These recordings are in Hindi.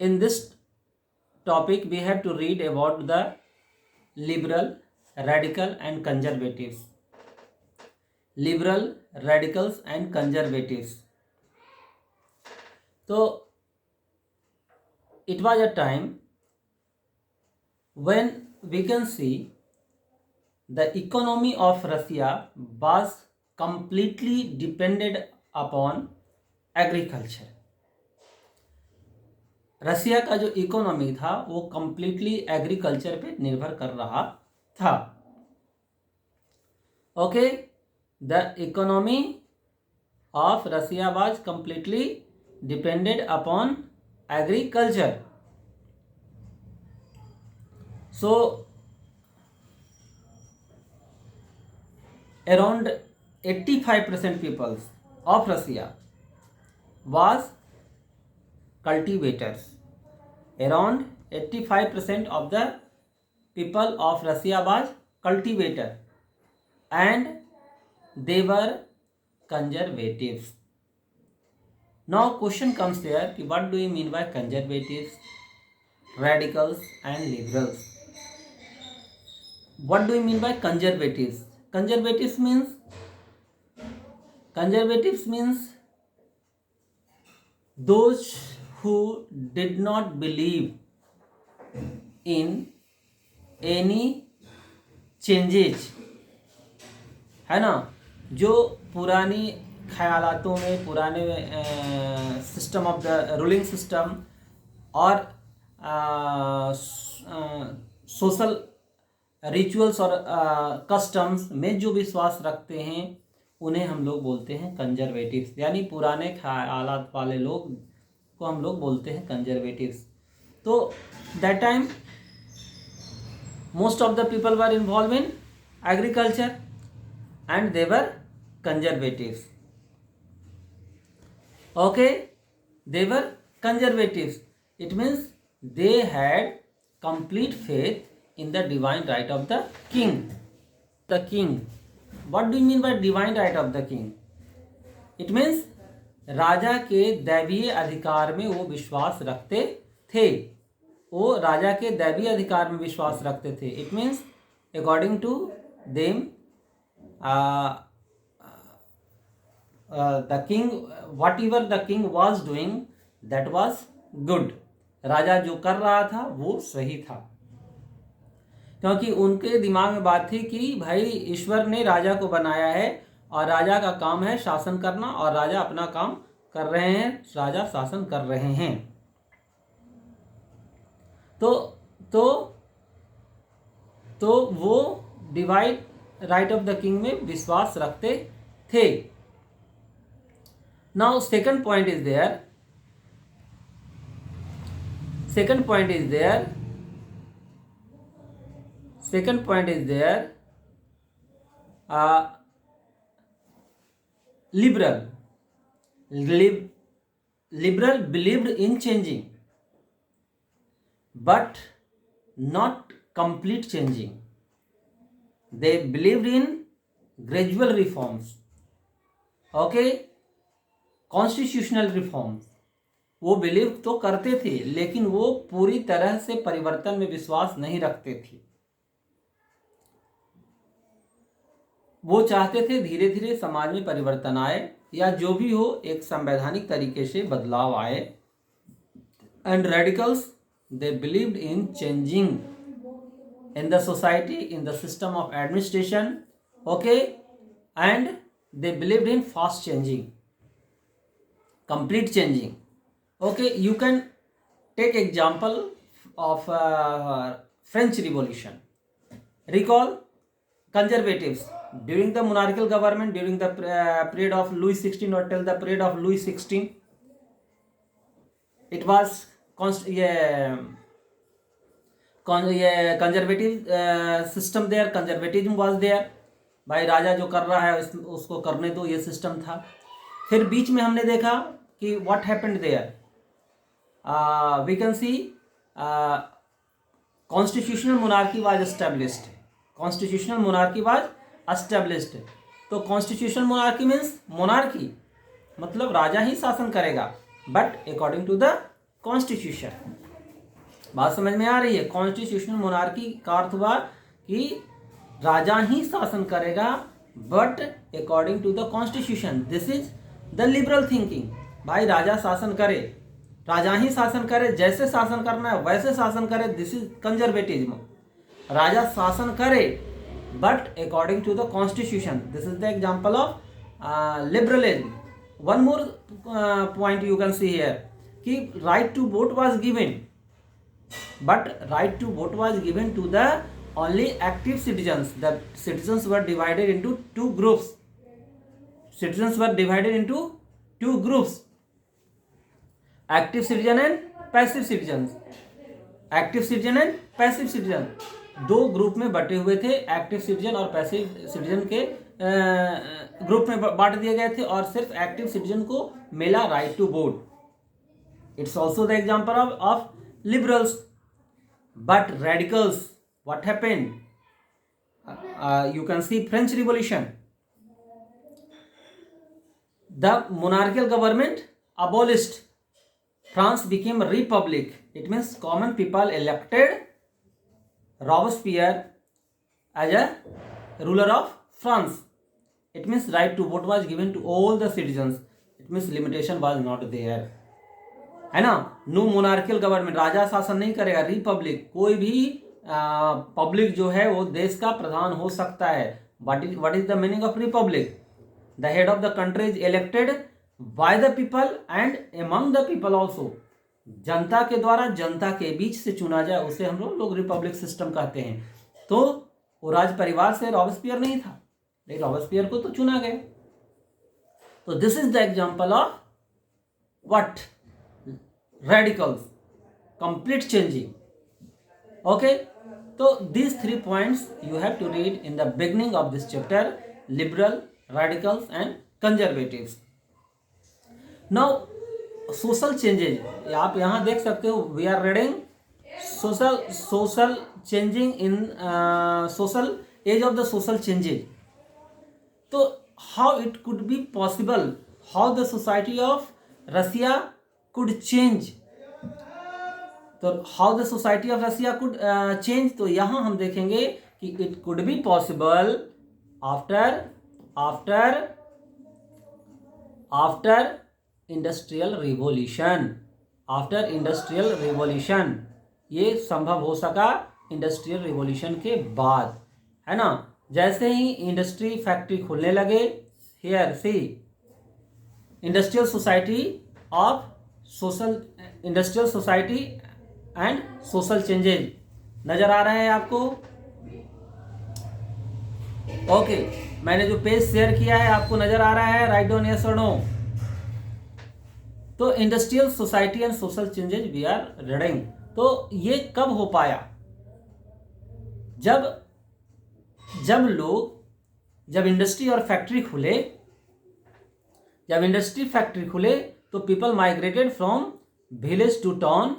in this topic we have to read about the liberal, radical and conservatives. Liberal, radicals and conservatives. So it was a time when we can see the economy of Russia was completely depended upon agriculture. रसिया का जो इकोनॉमी था वो कंप्लीटली एग्रीकल्चर पे निर्भर कर रहा था. Okay, the economy of Russia was completely depended upon agriculture. So around 85% people of Russia was cultivators. Around 85% of the people of Russia was cultivator and they were conservatives. Now question comes there, what do you mean by conservatives, radicals and liberals? What do you mean by conservatives? Conservatives means those who did not believe in any changes, है ना, जो पुरानी ख्यालातों में, पुराने system of the ruling system और सोशल रिचुअल्स और कस्टम्स में जो विश्वास रखते हैं उन्हें हम लोग बोलते हैं कंजर्वेटिव्स. यानी पुराने ख्यालात वाले लोग को हम लोग बोलते हैं कंजर्वेटिव्स. तो that time most of the people were involve in agriculture and they were conservatives. Okay, they were conservatives. It means they had complete faith in the divine right of the king. The king. What do you mean by divine right of the king? It means राजा के दैवीय अधिकार में वो विश्वास रखते थे. वो राजा के दैवीय अधिकार में विश्वास रखते थे. It means according to them the king, whatever the king was doing, that was good. राजा जो कर रहा था वो सही था, क्योंकि उनके दिमाग में बात थी कि भाई ईश्वर ने राजा को बनाया है और राजा का काम है शासन करना, और राजा अपना काम कर रहे हैं, राजा शासन कर रहे हैं. तो वो divine right of the king में विश्वास रखते थे. Now second point is there. Second point is there. Liberal believed in changing, but not complete changing. They believed in gradual reforms. Okay, constitutional reforms. वो बिलीव तो करते थे लेकिन वो पूरी तरह से परिवर्तन में विश्वास नहीं रखते थे. वो चाहते थे धीरे धीरे समाज में परिवर्तन आए, या जो भी हो एक संवैधानिक तरीके से बदलाव आए. And radicals, they believed in changing in the society, in the system of administration. Okay, and they believed in fast changing, complete changing. Okay, you can take example of French Revolution. Recall conservatives during the monarchical government, during the period of Louis XVI or till the period of Louis XVI. It was conservative system there. Conservatism was there. भाई राजा जो कर रहा है उसको करने दो, ये सिस्टम था. फिर बीच में हमने देखा कि what happened there. We can see constitutional monarchy was established. Constitutional monarchy was established. तो constitutional monarchy means monarchy, मतलब राजा ही शासन करेगा, but according to the constitution. बात समझ में आ रही है? कॉन्स्टिट्यूशनल मोनार्की का अर्थ हुआ कि राजा ही शासन करेगा, but according to the constitution. This is the liberal thinking. भाई राजा शासन करे, राजा ही शासन करे, जैसे शासन करना है वैसे शासन करे, दिस इज कंजर्वेटिज्म। राजा शासन करे but according to the constitution, this is the example of liberalism. One more point you can see here कि right to vote was given, but right to vote was given to the only active citizens. The citizens were divided into two groups. Citizens were divided into two groups, active citizen and passive citizens. Active citizen and passive citizen, दो ग्रुप में बटे हुए थे। एक्टिव सिटीजन और पैसिव सिटीजन के ग्रुप में बांट दिए गए थे, और सिर्फ एक्टिव सिटीजन को मिला right to vote. It's also the example of liberals. But radicals, what happened? You can see French Revolution. The monarchical government abolished. France became a republic. It means common people elected Robespierre as a ruler of France. It means right to vote was given to all the citizens. It means limitation was not there. है ना? नो मोनार्कियल गवर्नमेंट, राजा शासन नहीं करेगा, रिपब्लिक। कोई भी पब्लिक जो है वो देश का प्रधान हो सकता है। What is the meaning of Republic? The head of the country is elected by the people and among the people also. जनता के द्वारा, जनता के बीच से चुना जाए, उसे हम लोग रिपब्लिक सिस्टम कहते हैं। तो वो राज परिवार से रॉबेस्पियर नहीं था, लेकिन रॉबेस्पियर को तो चुना गया। तो this is the example of what? radicals, complete changing. Okay, so these 3 points you have to read in the beginning of this chapter: liberal, radicals and conservatives. Now social changes, आप यहाँ देख सकते हो, we are reading social changing in social age of the social changes. तो how it could be possible, how the society of Russia could change, तो how the society of Russia could change, तो यहाँ हम देखेंगे कि it could be possible after industrial revolution. After industrial revolution, ये संभव हो सका इंडस्ट्रियल रिवॉल्यूशन के बाद, है ना? जैसे ही इंडस्ट्री फैक्ट्री खुलने लगे, here see industrial society of industrial society and social changes नजर आ रहे हैं आपको? ओके, मैंने जो पेज शेयर किया है आपको नजर आ रहा है? राइट डाउन यस और नो। तो industrial society and social changes we are reading. तो ये कब हो पाया? जब इंडस्ट्री और फैक्ट्री खुले, जब इंडस्ट्री फैक्ट्री खुले तो people migrated from village to town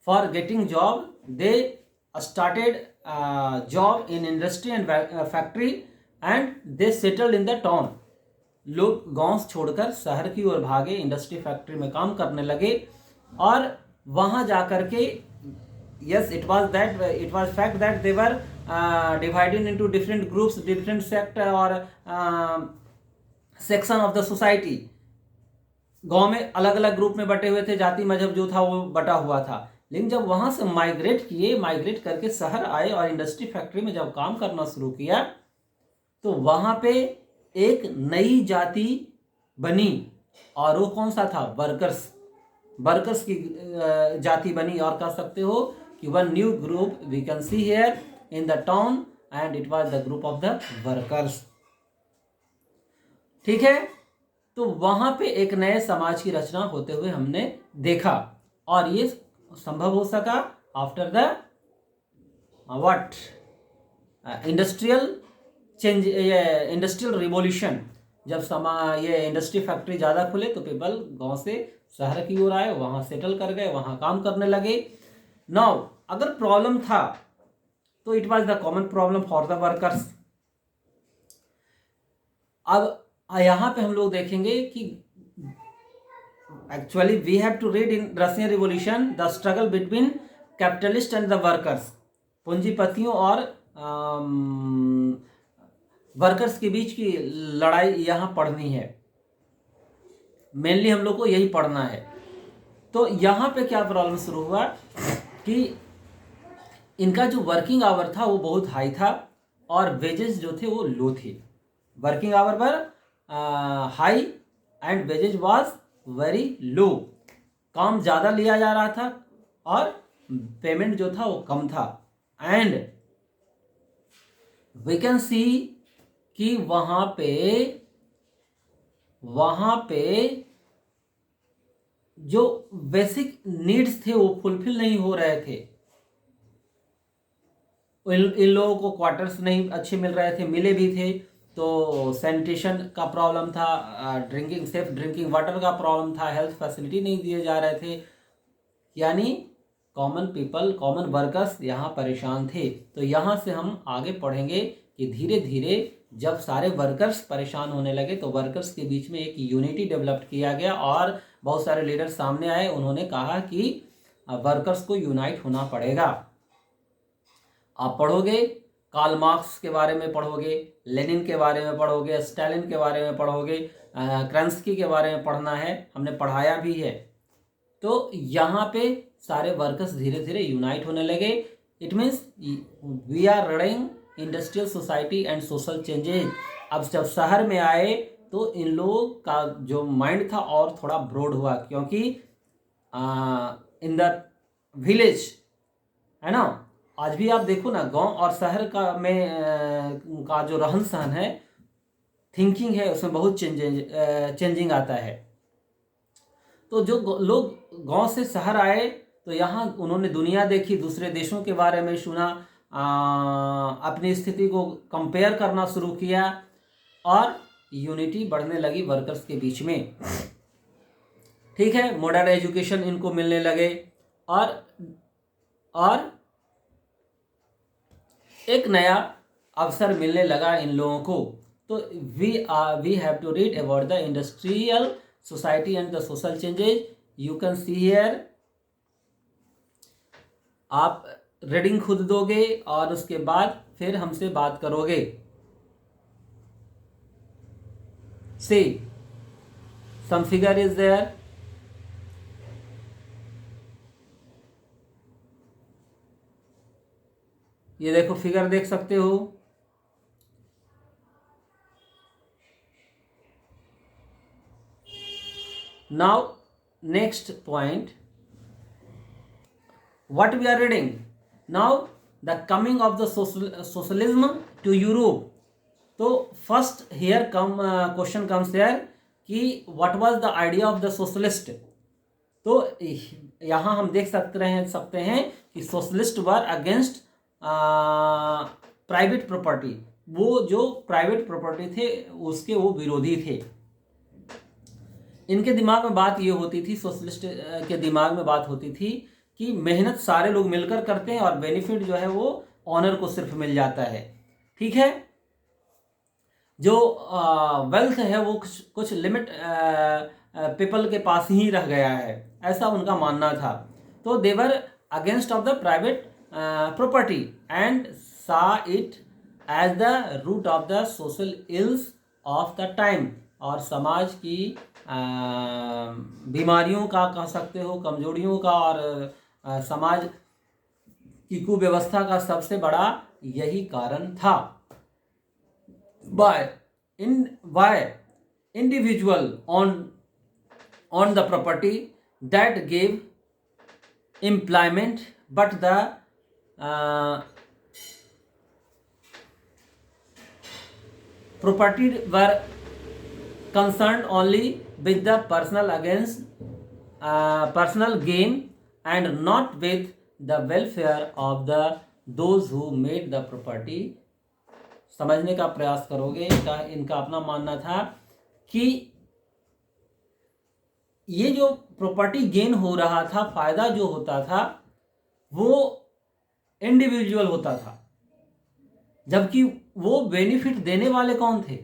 for getting job. They started job in industry and factory and they settled in the town. लोग गांव छोड़कर शहर की ओर भागे, इंडस्ट्री फैक्ट्री में काम करने लगे, और वहां जाकर के yes, it was fact that they were divided into different groups, different sector or section of the society. गांव में अलग अलग ग्रुप में बटे हुए थे, जाति मजहब जो था वो बटा हुआ था। लेकिन जब वहां से माइग्रेट करके शहर आए और इंडस्ट्री फैक्ट्री में जब काम करना शुरू किया, तो वहां पे एक नई जाति बनी, और वो कौन सा था? वर्कर्स की जाति बनी। और कह सकते हो कि one new group we can see here in the town and it was the group of the workers. ठीक है, तो वहां पे एक नए समाज की रचना होते हुए हमने देखा, और ये संभव हो सका after the what? Industrial change, industrial revolution. जब ये इंडस्ट्री फैक्ट्री ज़्यादा खुले तो पीपल गांव से शहर की ओर आए, वहां सेटल कर गए, वहां काम करने लगे। नाउ अगर प्रॉब्लम था तो it was the common problem for the workers. अब यहाँ पे हम लोग देखेंगे कि Actually, we have to read in Russian Revolution the struggle between capitalist and the workers. पूंजीपतियों और वर्कर्स के बीच की लड़ाई यहाँ पढ़नी है, मेनली हम लोग को यही पढ़ना है। तो यहाँ पे क्या प्रॉब्लम शुरू हुआ कि इनका जो वर्किंग आवर था वो बहुत हाई था और वेजेस जो थे वो लो थे। वर्किंग आवर पर high and wages was very low. काम ज़्यादा लिया जा रहा था और पेमेंट जो था वो कम था। एंड वी कैन सी कि वहाँ पे जो बेसिक नीड्स थे वो फुलफिल नहीं हो रहे थे। इन लोगों को क्वार्टर्स नहीं अच्छे मिल रहे थे, मिले भी थे तो सैनिटेशन का प्रॉब्लम था, सेफ ड्रिंकिंग वाटर का प्रॉब्लम था, हेल्थ फैसिलिटी नहीं दिए जा रहे थे। यानी कॉमन पीपल, कॉमन वर्कर्स यहाँ परेशान थे। तो यहाँ से हम आगे पढ़ेंगे कि धीरे धीरे जब सारे वर्कर्स परेशान होने लगे तो वर्कर्स के बीच में एक यूनिटी डेवलप किया गया और बहुत सारे लीडर सामने आए। उन्होंने कहा कि वर्कर्स को यूनाइट होना पड़ेगा। आप पढ़ोगे, कार्ल मार्क्स के बारे में पढ़ोगे, लेनिन के बारे में पढ़ोगे, स्टालिन के बारे में पढ़ोगे, क्रंस्की के बारे में पढ़ना है, हमने पढ़ाया भी है। तो यहाँ पे सारे वर्कर्स धीरे धीरे यूनाइट होने लगे। It means we are running industrial society and social changes. अब जब शहर में आए तो इन लोगों का जो माइंड था और थोड़ा ब्रॉड हुआ, क्योंकि इन द विलेज है ना, आज भी आप देखो ना, गांव और शहर का जो रहन सहन है, थिंकिंग है, उसमें बहुत चेंजिंग आता है। तो जो लोग गांव से शहर आए तो यहाँ उन्होंने दुनिया देखी, दूसरे देशों के बारे में सुना, अपनी स्थिति को कंपेयर करना शुरू किया और यूनिटी बढ़ने लगी वर्कर्स के बीच में। ठीक है, मॉडर्न एजुकेशन इनको मिलने लगे और एक नया अवसर मिलने लगा इन लोगों को। तो we have to read about the industrial society and the social changes. You can see here, आप रीडिंग खुद दोगे और उसके बाद फिर हमसे बात करोगे। See some figure is there. ये देखो, फिगर देख सकते हो। Now next point, what we are reading now, the coming of the socialism to Europe. तो first here question comes here कि what was the idea of the socialist। तो यहाँ हम देख सकते हैं कि socialist were against private property. वो जो प्राइवेट प्रॉपर्टी थे उसके वो विरोधी थे। इनके दिमाग में बात ये होती थी, सोशलिस्ट के दिमाग में बात होती थी कि मेहनत सारे लोग मिलकर करते हैं और बेनिफिट जो है वो ऑनर को सिर्फ मिल जाता है। ठीक है, जो वेल्थ है वो कुछ लिमिट पीपल के पास ही रह गया है, ऐसा उनका मानना था। तो they were against of the private property and saw it as the root of the social ills of the time. और समाज की बीमारियों का कह सकते हो, कमजोरियों का और समाज की कुव्यवस्था का सबसे बड़ा यही कारण था। By individual on the property that gave employment but the property were concerned only with the personal gain and not with the welfare of the those who made the property। समझने का प्रयास करोगे। इनका अपना मानना था कि ये जो प्रॉपर्टी गेन हो रहा था, फायदा जो होता था वो इंडिविजुअल होता था, जबकि वो बेनिफिट देने वाले कौन थे?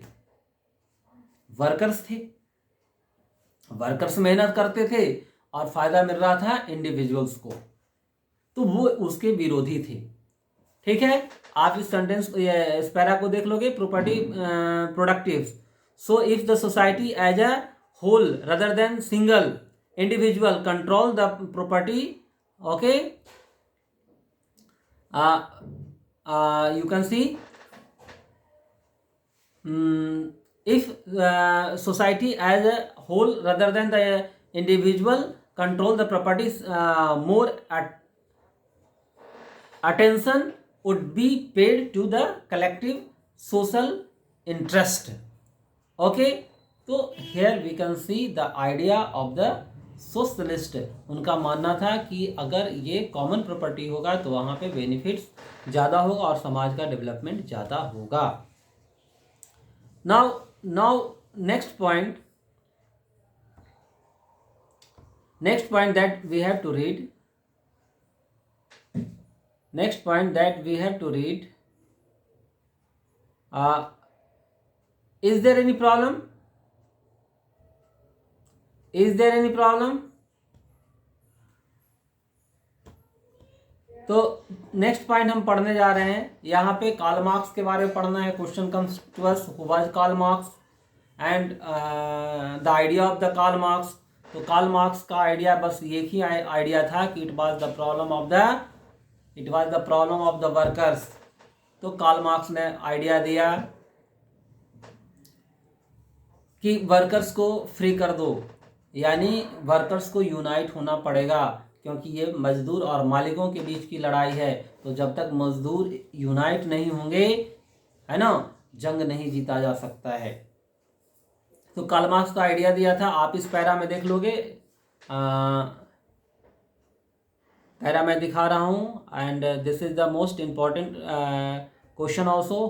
वर्कर्स थे। वर्कर्स मेहनत करते थे और फायदा मिल रहा था इंडिविजुअल्स को, तो वो उसके विरोधी थे। ठीक है, आप इस सेंटेंस इस पैरा को देख लोगे, property productive. So if the society as a whole rather than single individual control the property, okay, you can see if society as a whole rather than the individual control the properties, more attention would be paid to the collective social interest. Okay, so here we can see the idea of the socialist. उनका मानना था कि अगर ये कॉमन प्रॉपर्टी होगा तो वहाँ पे बेनिफिट्स ज़्यादा होगा और समाज का डेवलपमेंट ज़्यादा होगा। Now next point that we have to read, is there any problem? Is there any problem? तो नेक्स्ट पॉइंट हम पढ़ने जा रहे हैं। यहाँ पे कार्ल मार्क्स के बारे में पढ़ना है। Question comes to us, who was Karl Marx and the idea of the Karl Marx. तो कार्ल मार्क्स का आइडिया बस एक ही आइडिया था कि it was the problem of the workers. तो कार्ल मार्क्स ने आइडिया दिया कि वर्कर्स को फ्री कर दो, यानी वर्कर्स को यूनाइट होना पड़ेगा, क्योंकि ये मजदूर और मालिकों के बीच की लड़ाई है। तो जब तक मजदूर यूनाइट नहीं होंगे, है ना, जंग नहीं जीता जा सकता है। तो कार्ल मार्क्स का आइडिया दिया था, आप इस पैरा में देख लोगे, पैरा मैं दिखा रहा हूँ, and this is the most important question also.